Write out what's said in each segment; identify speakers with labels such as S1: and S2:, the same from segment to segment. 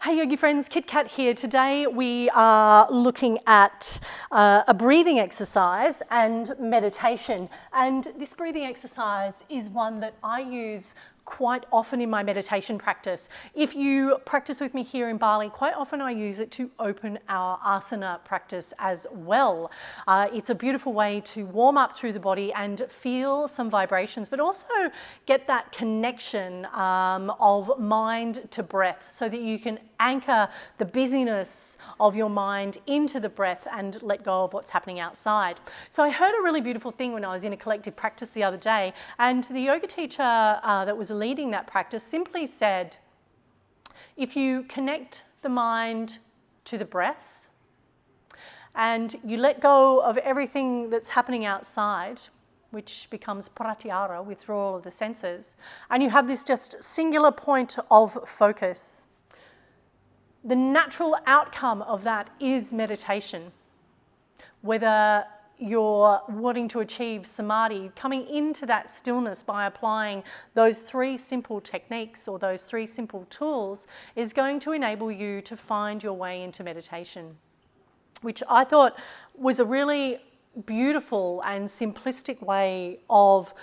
S1: Hey yogi friends, Kit Kat here. Today we are looking at a breathing exercise and meditation. And this breathing exercise is one that I use quite often in my meditation practice. If you practice with me here in Bali, quite often I use it to open our asana practice as well. It's a beautiful way to warm up through the body and feel some vibrations, but also get that connection of mind to breath so that you can anchor the busyness of your mind into the breath and let go of what's happening outside. So I heard a really beautiful thing when I was in a collective practice the other day, and the yoga teacher that was leading that practice simply said, if you connect the mind to the breath and you let go of everything that's happening outside, which becomes pratyahara, withdrawal of the senses, and you have this just singular point of focus, the natural outcome of that is meditation. Whether you're wanting to achieve samadhi, coming into that stillness by applying those three simple techniques or those three simple tools is going to enable you to find your way into meditation, which I thought was a really beautiful and simplistic way of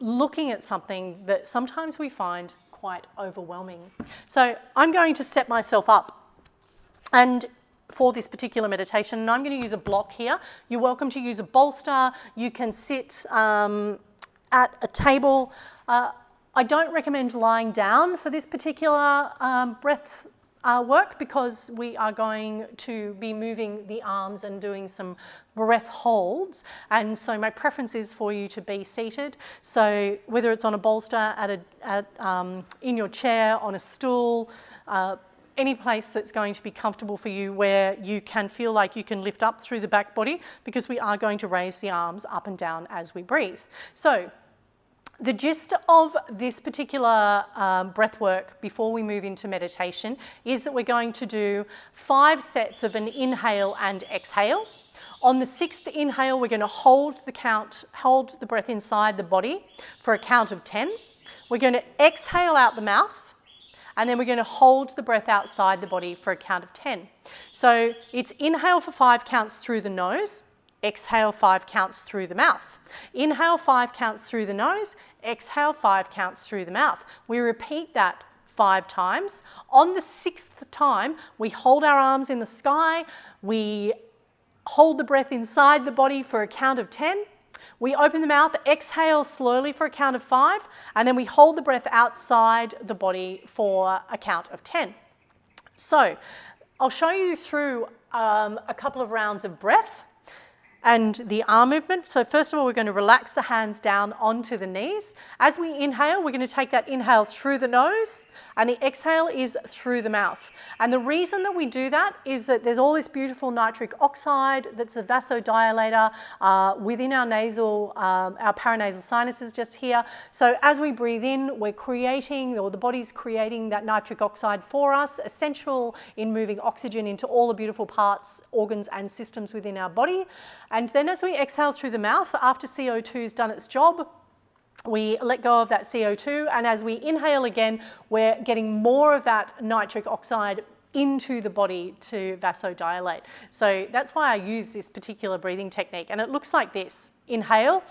S1: looking at something that sometimes we find quite overwhelming. So I'm going to set myself up and for this particular meditation, and I'm going to use a block here. You're welcome to use a bolster. You can sit at a table. I don't recommend lying down for this particular breath work because we are going to be moving the arms and doing some breath holds, and so my preference is for you to be seated. So whether it's on a bolster, in your chair, on a stool, any place that's going to be comfortable for you where you can feel like you can lift up through the back body, because we are going to raise the arms up and down as we breathe. So the gist of this particular breath work before we move into meditation is that we're going to do 5 sets of an inhale and exhale. On the 6th inhale, we're going to hold the breath inside the body for a count of 10. We're going to exhale out the mouth, and then we're going to hold the breath outside the body for a count of 10. So it's inhale for 5 counts through the nose, exhale 5 counts through the mouth. Inhale 5 counts through the nose, exhale 5 counts through the mouth. We repeat that 5 times. On the 6th time, we hold our arms in the sky, we hold the breath inside the body for a count of 10. We open the mouth, exhale slowly for a count of 5, and then we hold the breath outside the body for a count of 10. So I'll show you through a couple of rounds of breath and the arm movement. So first of all, we're going to relax the hands down onto the knees. As we inhale, we're going to take that inhale through the nose, and the exhale is through the mouth. And the reason that we do that is that there's all this beautiful nitric oxide that's a vasodilator within our nasal, our paranasal sinuses just here. So as we breathe in, we're creating, or the body's creating that nitric oxide for us, essential in moving oxygen into all the beautiful parts, organs and systems within our body. And then as we exhale through the mouth, after CO2's done its job, we let go of that CO2, and as we inhale again, we're getting more of that nitric oxide into the body to vasodilate. So that's why I use this particular breathing technique, and it looks like this. Inhale.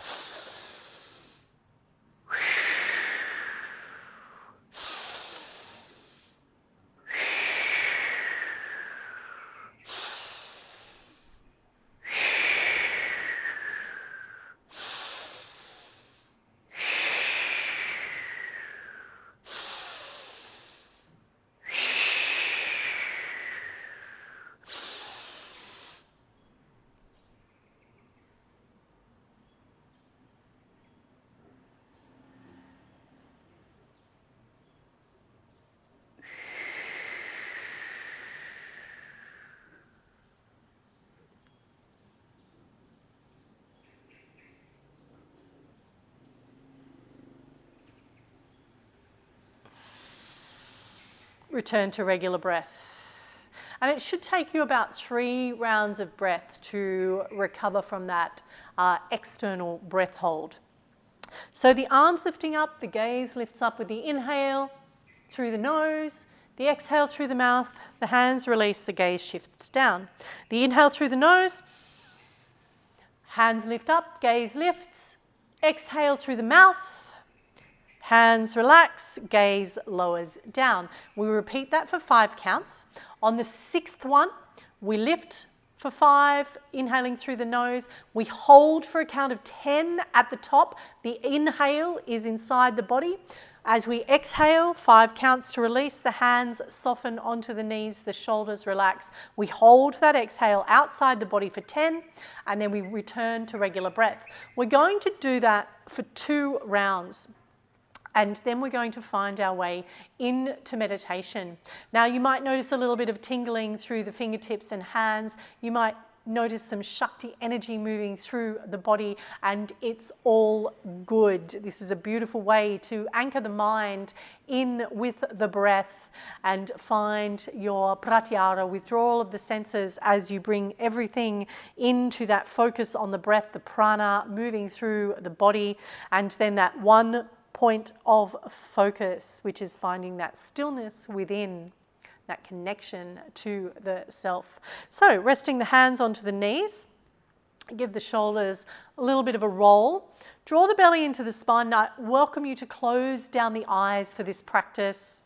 S1: Return to regular breath. And it should take you about 3 rounds of breath to recover from that external breath hold. So the arms lifting up, the gaze lifts up with the inhale through the nose, The exhale through the mouth, the hands release, the gaze shifts down. The inhale through the nose, hands lift up, gaze lifts. Exhale through the mouth, hands relax, gaze lowers down. We repeat that for 5 counts. On the 6th one, we lift for 5, inhaling through the nose. We hold for a count of 10 at the top. The inhale is inside the body. As we exhale, 5 counts to release, the hands soften onto the knees, the shoulders relax. We hold that exhale outside the body for 10, and then we return to regular breath. We're going to do that for 2 rounds. And then we're going to find our way into meditation. Now, you might notice a little bit of tingling through the fingertips and hands. You might notice some Shakti energy moving through the body, and it's all good. This is a beautiful way to anchor the mind in with the breath and find your pratyahara, withdrawal of the senses, as you bring everything into that focus on the breath, the prana moving through the body, and then that one point of focus, which is finding that stillness within, that connection to the self. So resting the hands onto the knees, give the shoulders a little bit of a roll, draw the belly into the spine. I welcome you to close down the eyes for this practice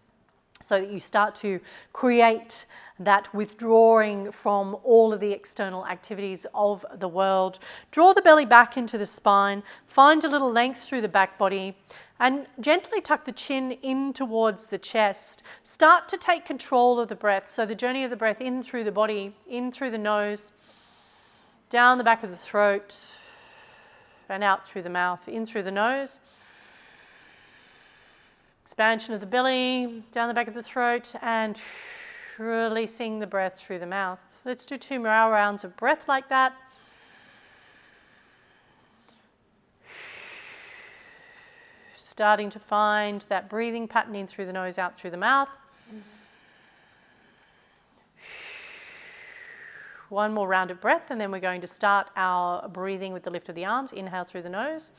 S1: so that you start to create that withdrawing from all of the external activities of the world. Draw the belly back into the spine, find a little length through the back body, and gently tuck the chin in towards the chest. Start to take control of the breath. So the journey of the breath in through the body, in through the nose, down the back of the throat, and out through the mouth, in through the nose. Expansion of the belly, down the back of the throat, and releasing the breath through the mouth. Let's do 2 more rounds of breath like that. Starting to find that breathing pattern in through the nose, out through the mouth. One more round of breath, and then we're going to start our breathing with the lift of the arms. Inhale through the nose.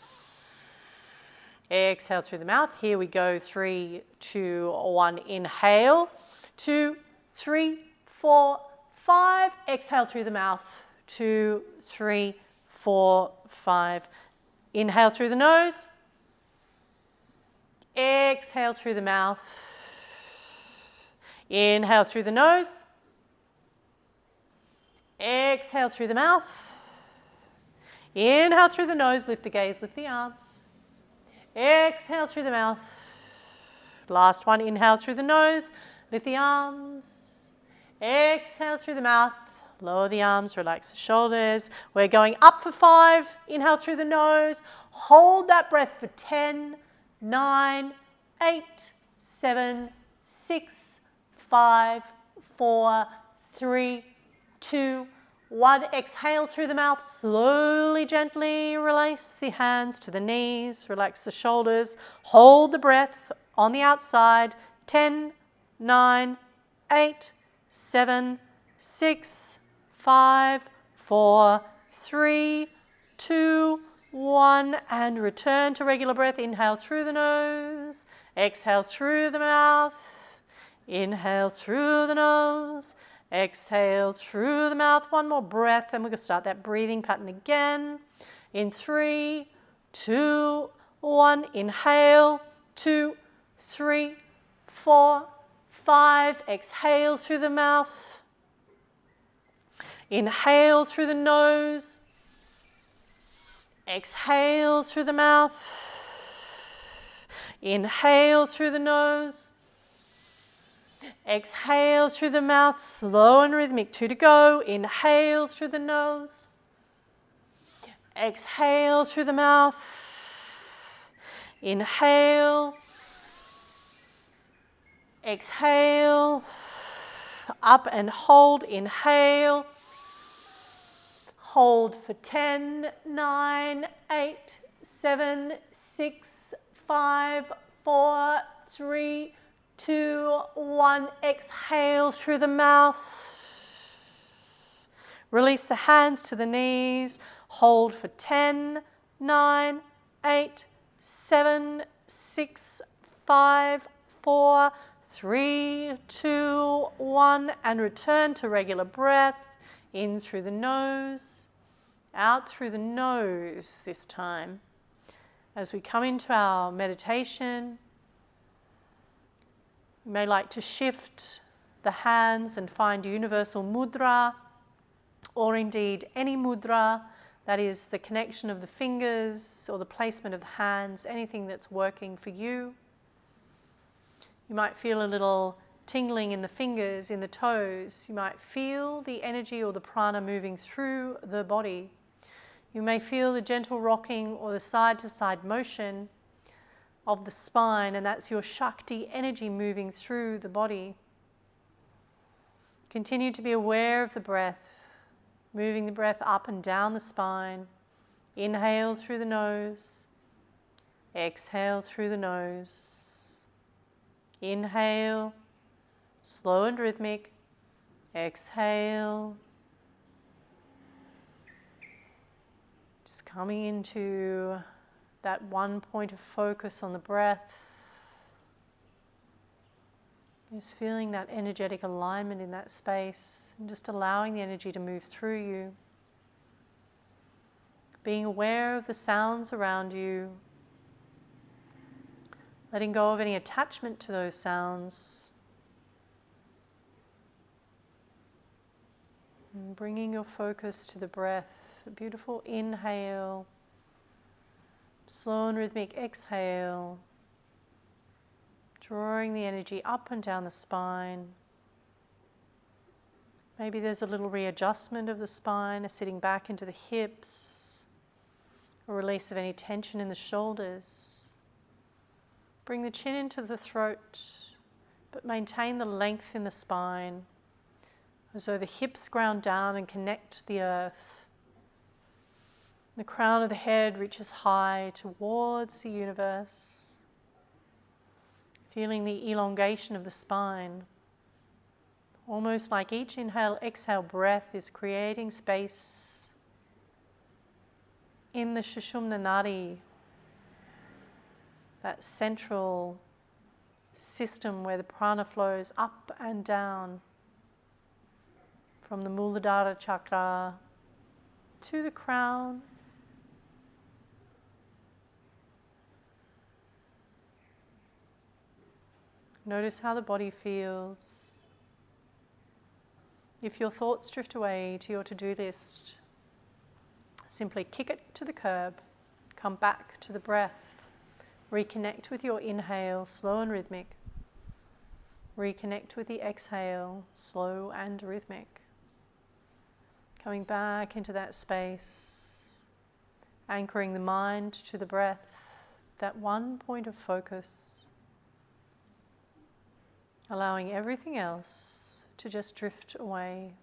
S1: Exhale through the mouth. Here we go. 3, 2, 1. Inhale. 2, 3, 4, 5. Exhale through the mouth. 2, 3, 4, 5. Inhale through the nose. Exhale through the mouth. Inhale through the nose. Exhale through the mouth. Inhale through the nose. Lift the gaze, lift the arms. Exhale through the mouth. Last one. Inhale through the nose. Lift the arms. Exhale through the mouth. Lower the arms. Relax the shoulders. We're going up for 5. Inhale through the nose. Hold that breath for 10, 9, 8, 7, 6, 5, 4, 3, 2, 1. Exhale through the mouth. Slowly, gently release the hands to the knees. Relax the shoulders. Hold the breath on the outside. 10, 9, 8, 7, 6, 5, 4, 3, 2, 1. And return to regular breath. Inhale through the nose. Exhale through the mouth. Inhale through the nose. Exhale through the mouth. One more breath, and we're going to start that breathing pattern again. In 3, 2, 1. Inhale. 2, 3, 4, 5. Exhale through the mouth. Inhale through the nose. Exhale through the mouth. Inhale through the nose. Exhale through the mouth, slow and rhythmic. 2 to go. Inhale through the nose. Exhale through the mouth. Inhale. Exhale. Up and hold. Inhale. Hold for 10, 9, 8, 7, 6, 5, 4, 3, 2, 1. Exhale through the mouth. Release the hands to the knees. Hold for 10, 9, 8, 7, 6, 5, 4, 3, 2, 1, and return to regular breath. In through the nose, out through the nose this time. As we come into our meditation, you may like to shift the hands and find universal mudra, or indeed any mudra, that is the connection of the fingers or the placement of the hands, anything that's working for you. You might feel a little tingling in the fingers, in the toes. You might feel the energy or the prana moving through the body. You may feel the gentle rocking or the side-to-side motion of the spine, and that's your Shakti energy moving through the body. Continue to be aware of the breath, moving the breath up and down the spine. Inhale through the nose, exhale through the nose. Inhale, slow and rhythmic. Exhale. Just coming into that one point of focus on the breath. Just feeling that energetic alignment in that space and just allowing the energy to move through you. Being aware of the sounds around you. Letting go of any attachment to those sounds. And bringing your focus to the breath. A beautiful inhale. Slow and rhythmic exhale. Drawing the energy up and down the spine. Maybe there's a little readjustment of the spine, a sitting back into the hips, a release of any tension in the shoulders. Bring the chin into the throat, but maintain the length in the spine, as though the hips ground down and connect the earth. The crown of the head reaches high towards the universe, feeling the elongation of the spine. Almost like each inhale, exhale breath is creating space in the Sushumna Nadi, that central system where the prana flows up and down from the Muladhara chakra to the crown. Notice how the body feels. If your thoughts drift away to your to-do list, simply kick it to the curb, come back to the breath, reconnect with your inhale, slow and rhythmic. Reconnect with the exhale, slow and rhythmic. Coming back into that space, anchoring the mind to the breath, that one point of focus, allowing everything else to just drift away.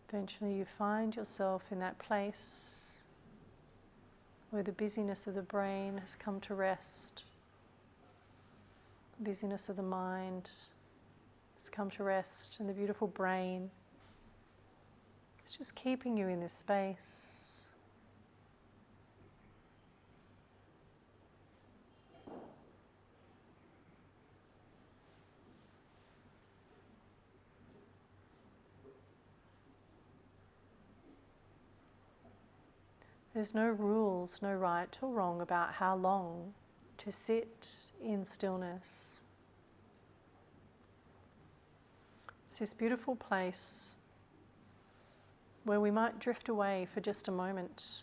S1: Eventually you find yourself in that place where the busyness of the brain has come to rest. The busyness of the mind has come to rest, and the beautiful brain is just keeping you in this space. There's no rules, no right or wrong about how long to sit in stillness. It's this beautiful place where we might drift away for just a moment,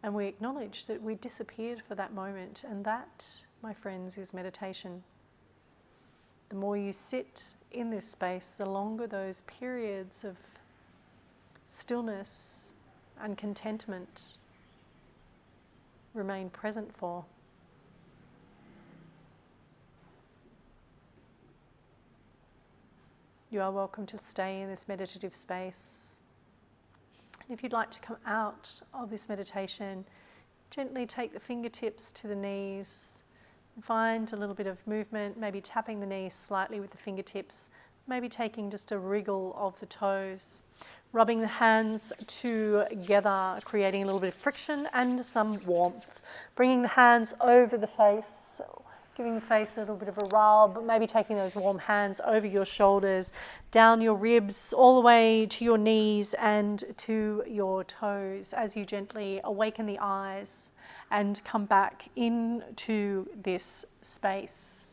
S1: and we acknowledge that we disappeared for that moment, and that, my friends, is meditation. The more you sit in this space, the longer those periods of stillness and contentment remain present for. You are welcome to stay in this meditative space. And if you'd like to come out of this meditation, gently take the fingertips to the knees. Find a little bit of movement, maybe tapping the knees slightly with the fingertips, maybe taking just a wriggle of the toes, rubbing the hands together, creating a little bit of friction and some warmth. Bringing the hands over the face, giving the face a little bit of a rub, maybe taking those warm hands over your shoulders, down your ribs, all the way to your knees and to your toes as you gently awaken the eyes and come back into this space.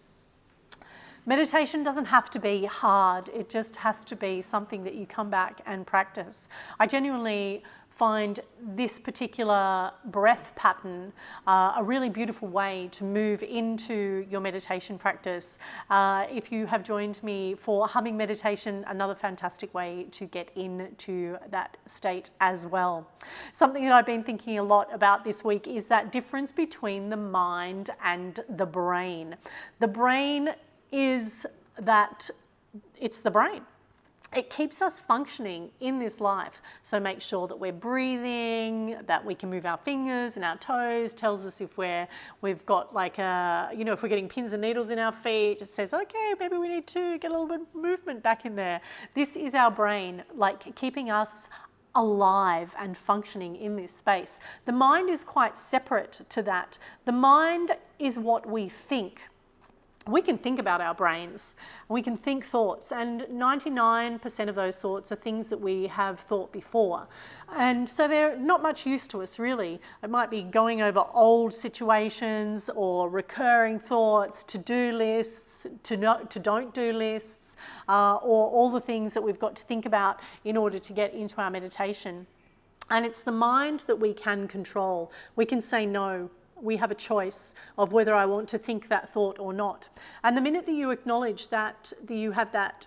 S1: Meditation doesn't have to be hard, it just has to be something that you come back and practice. I genuinely find this particular breath pattern a really beautiful way to move into your meditation practice. If you have joined me for humming meditation, another fantastic way to get into that state as well. Something that I've been thinking a lot about this week is that difference between the mind and the brain. The brain is that it's the brain. It keeps us functioning in this life. So make sure that we're breathing, that we can move our fingers and our toes, tells us if we've got like if we're getting pins and needles in our feet, it says, okay, maybe we need to get a little bit of movement back in there. This is our brain, like keeping us alive and functioning in this space. The mind is quite separate to that. The mind is what we think. We can think about our brains, we can think thoughts, and 99% of those thoughts are things that we have thought before. And so they're not much use to us, really. It might be going over old situations or recurring thoughts, to-do lists, to don't do lists, or all the things that we've got to think about in order to get into our meditation. And it's the mind that we can control. We can say no. We have a choice of whether I want to think that thought or not. And the minute that you acknowledge that you have that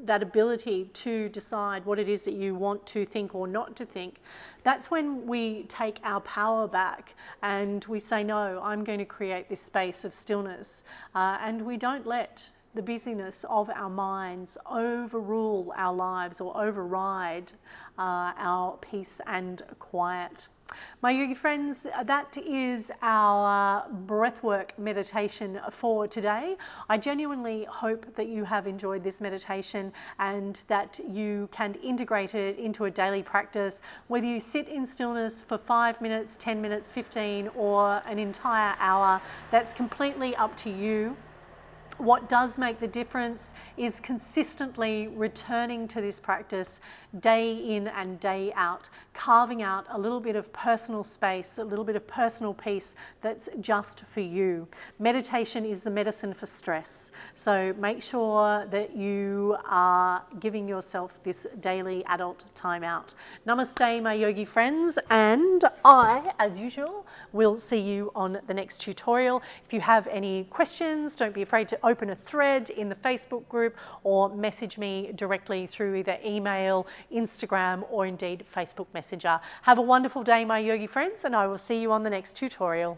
S1: ability to decide what it is that you want to think or not to think, that's when we take our power back and we say, no, I'm going to create this space of stillness. And we don't let the busyness of our minds overrule our lives or override our peace and quiet. My yogi friends, that is our breathwork meditation for today. I genuinely hope that you have enjoyed this meditation and that you can integrate it into a daily practice, whether you sit in stillness for 5 minutes, 10 minutes, 15, or an entire hour. That's completely up to you. What does make the difference is consistently returning to this practice day in and day out, carving out a little bit of personal space, a little bit of personal peace that's just for you. Meditation is the medicine for stress. So make sure that you are giving yourself this daily adult time out. Namaste, my yogi friends, and I, as usual, will see you on the next tutorial. If you have any questions, don't be afraid to open a thread in the Facebook group or message me directly through either email, Instagram, or indeed Facebook Messenger. Have a wonderful day, my yogi friends, and I will see you on the next tutorial.